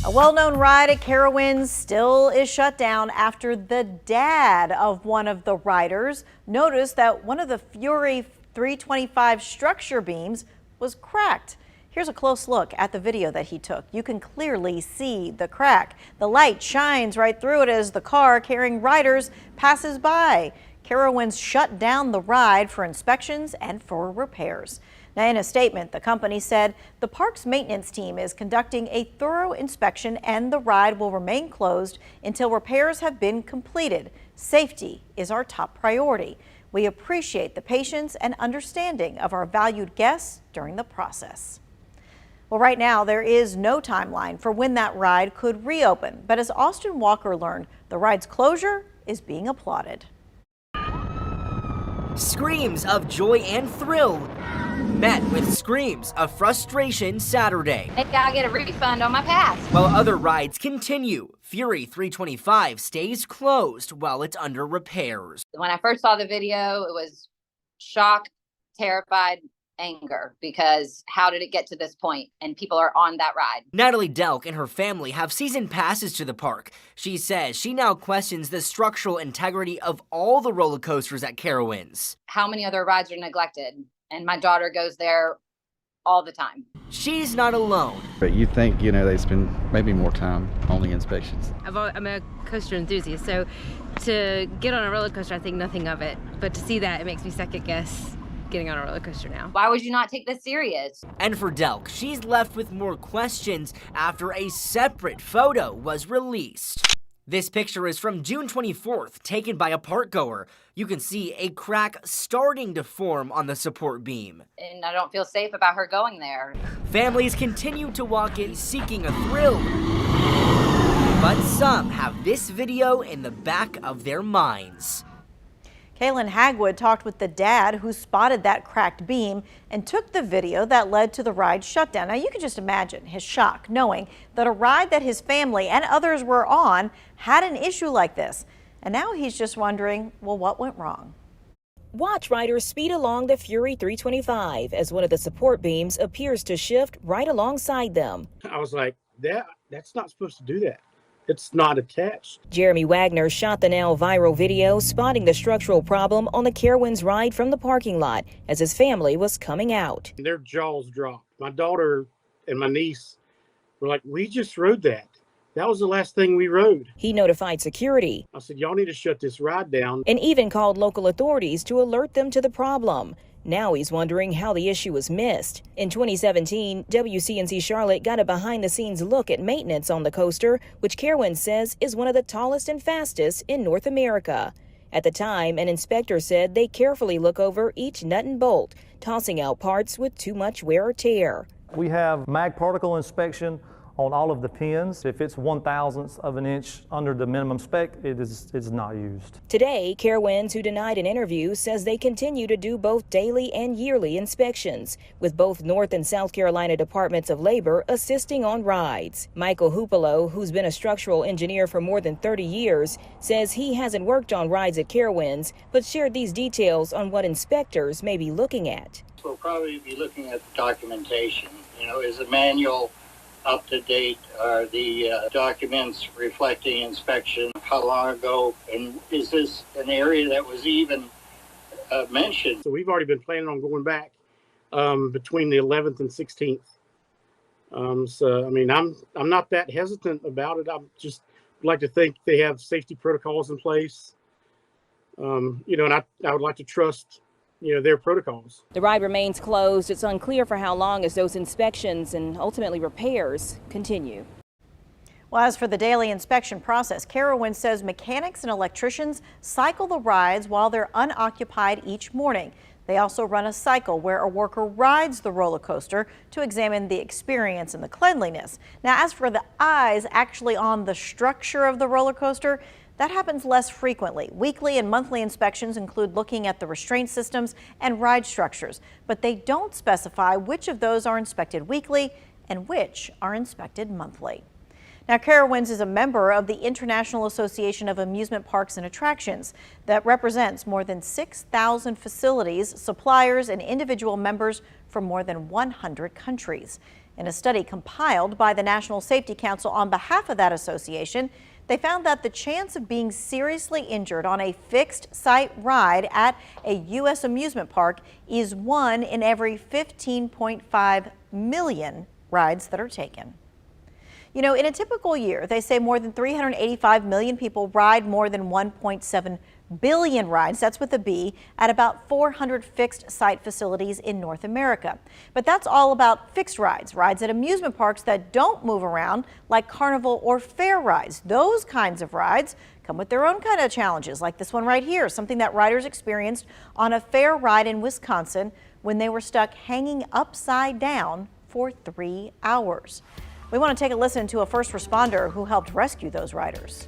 A well-known ride at Carowinds still is shut down after the dad of one of the riders noticed that one of the Fury 325 structure beams was cracked. Here's a close look at the video that he took. You can clearly see the crack. The light shines right through it as the car carrying riders passes by. Carowinds shut down the ride for inspections and for repairs. Now, in a statement, the company said the park's maintenance team is conducting a thorough inspection and the ride will remain closed until repairs have been completed. Safety is our top priority. We appreciate the patience and understanding of our valued guests during the process. Well, right now, there is no timeline for when that ride could reopen. But as Austin Walker learned, the ride's closure is being applauded. Screams of joy and thrill met with screams of frustration Saturday. I gotta get a refund on my pass. While other rides continue, Fury 325 stays closed while it's under repairs. When I first saw the video, it was shock, terrified, anger, because how did it get to this point and people are on that ride? Natalie Delk and her family have season passes to the park. She says she now questions the structural integrity of all the roller coasters at Carowinds. How many other rides are neglected? And my daughter goes there all the time. She's not alone. But you think, they spend maybe more time on the inspections. I'm a coaster enthusiast, so to get on a roller coaster, I think nothing of it. But to see that, it makes me second guess getting on a roller coaster now. Why would you not take this serious? And for Delk, she's left with more questions after a separate photo was released. This picture is from June 24th, taken by a park goer. You can see a crack starting to form on the support beam. And I don't feel safe about her going there. Families continue to walk in seeking a thrill. But some have this video in the back of their minds. Kaylin Hagwood talked with the dad who spotted that cracked beam and took the video that led to the ride shutdown. Now, you can just imagine his shock knowing that a ride that his family and others were on had an issue like this. And now he's just wondering, well, what went wrong? Watch riders speed along the Fury 325 as one of the support beams appears to shift right alongside them. I was like, that's not supposed to do that. It's not attached. Jeremy Wagner shot the now viral video spotting the structural problem on the Carowinds ride from the parking lot as his family was coming out. Their jaws dropped. My daughter and my niece were like, we just rode that. That was the last thing we rode. He notified security. I said, y'all need to shut this ride down. And even called local authorities to alert them to the problem. Now he's wondering how the issue was missed. In 2017, WCNC Charlotte got a behind-the-scenes look at maintenance on the coaster, which Carowinds says is one of the tallest and fastest in North America. At the time, an inspector said they carefully look over each nut and bolt, tossing out parts with too much wear or tear. We have mag particle inspection on all of the pins. If it's 1/1000th of an inch under the minimum spec, it's not used. Today, Carowinds, who denied an interview, says they continue to do both daily and yearly inspections, with both North and South Carolina Departments of Labor assisting on rides. Michael Hupalo, who's been a structural engineer for more than 30 years, says he hasn't worked on rides at Carowinds, but shared these details on what inspectors may be looking at. We'll probably be looking at documentation. Is the manual up to date? Are the documents reflecting inspection? How long ago? And is this an area that was even mentioned? So we've already been planning on going back between the 11th and 16th. I'm not that hesitant about it. I just like to think they have safety protocols in place. And I would like to trust their protocols. The ride remains closed. It's unclear for how long as those inspections and ultimately repairs continue. Well, as for the daily inspection process, Carowinds says mechanics and electricians cycle the rides while they're unoccupied each morning. They also run a cycle where a worker rides the roller coaster to examine the experience and the cleanliness. Now, as for the eyes actually on the structure of the roller coaster, that happens less frequently. Weekly and monthly inspections include looking at the restraint systems and ride structures, but they don't specify which of those are inspected weekly and which are inspected monthly. Now, Carowinds is a member of the International Association of Amusement Parks and Attractions that represents more than 6,000 facilities, suppliers, and individual members from more than 100 countries. In a study compiled by the National Safety Council on behalf of that association, they found that the chance of being seriously injured on a fixed-site ride at a U.S. amusement park is 1 in every 15.5 million rides that are taken. You know, in a typical year, they say more than 385 million people ride more than 1.7 billion rides, that's with a B, at about 400 fixed site facilities in North America. But that's all about fixed rides, rides at amusement parks that don't move around, like carnival or fair rides. Those kinds of rides come with their own kind of challenges, like this one right here, something that riders experienced on a fair ride in Wisconsin when they were stuck hanging upside down for 3 hours. We want to take a listen to a first responder who helped rescue those riders.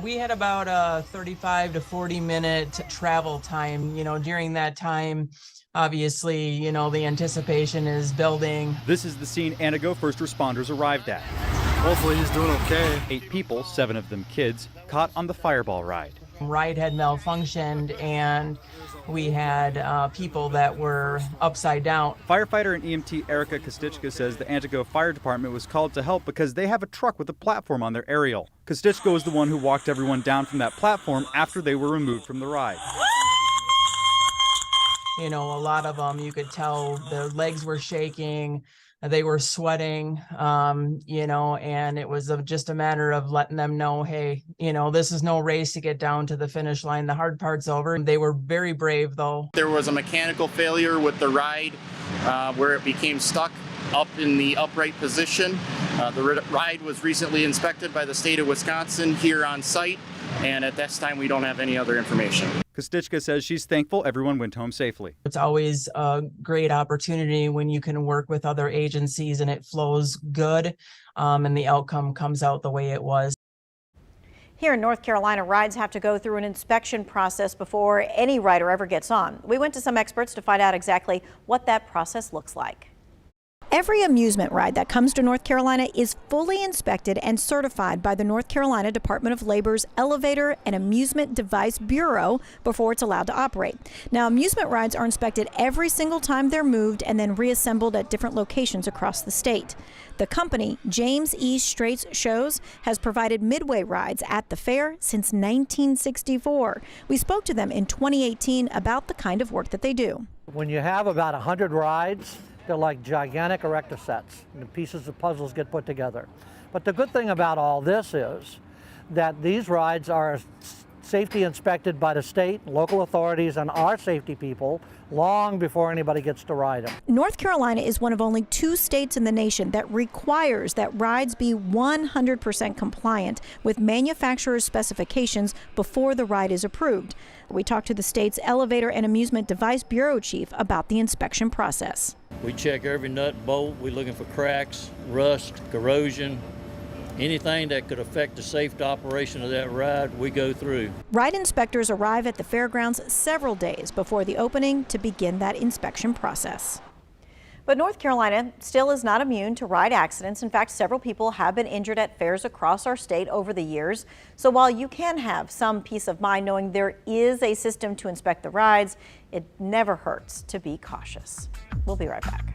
We had about a 35 to 40 minute travel time. You know, during that time, obviously, you know, the anticipation is building. This is the scene Antigo first responders arrived at. Hopefully he's doing okay. 8 people, 7 of them kids, caught on the Fireball ride. Ride had malfunctioned and we had people that were upside down. Firefighter and EMT Erica Kostichka says the Antigo Fire Department was called to help because they have a truck with a platform on their aerial. Kostichka was the one who walked everyone down from that platform after they were removed from the ride. You know, a lot of them, you could tell their legs were shaking, they were sweating, you know, and it was just a matter of letting them know, hey, you know, this is no race to get down to the finish line. The hard part's over. They were very brave, though. There was a mechanical failure with the ride where it became stuck up in the upright position. The ride was recently inspected by the state of Wisconsin here on site, and at this time we don't have any other information. Kostichka says she's thankful everyone went home safely. It's always a great opportunity when you can work with other agencies and it flows good and the outcome comes out the way it was. Here in North Carolina, rides have to go through an inspection process before any rider ever gets on. We went to some experts to find out exactly what that process looks like. Every amusement ride that comes to North Carolina is fully inspected and certified by the North Carolina Department of Labor's Elevator and Amusement Device Bureau before it's allowed to operate. Now, amusement rides are inspected every single time they're moved and then reassembled at different locations across the state. The company, James E. Straits Shows, has provided midway rides at the fair since 1964. We spoke to them in 2018 about the kind of work that they do. When you have about 100 rides, they're like gigantic erector sets. The pieces of puzzles get put together. But the good thing about all this is that these rides are safety inspected by the state, local authorities, and our safety people long before anybody gets to ride them. North Carolina is one of only 2 states in the nation that requires that rides be 100% compliant with manufacturer's specifications before the ride is approved. We talked to the state's Elevator and Amusement Device Bureau chief about the inspection process. We check every nut and bolt. We're looking for cracks, rust, corrosion, anything that could affect the safe operation of that ride, we go through. Ride inspectors arrive at the fairgrounds several days before the opening to begin that inspection process. But North Carolina still is not immune to ride accidents. In fact, several people have been injured at fairs across our state over the years. So while you can have some peace of mind knowing there is a system to inspect the rides, it never hurts to be cautious. We'll be right back.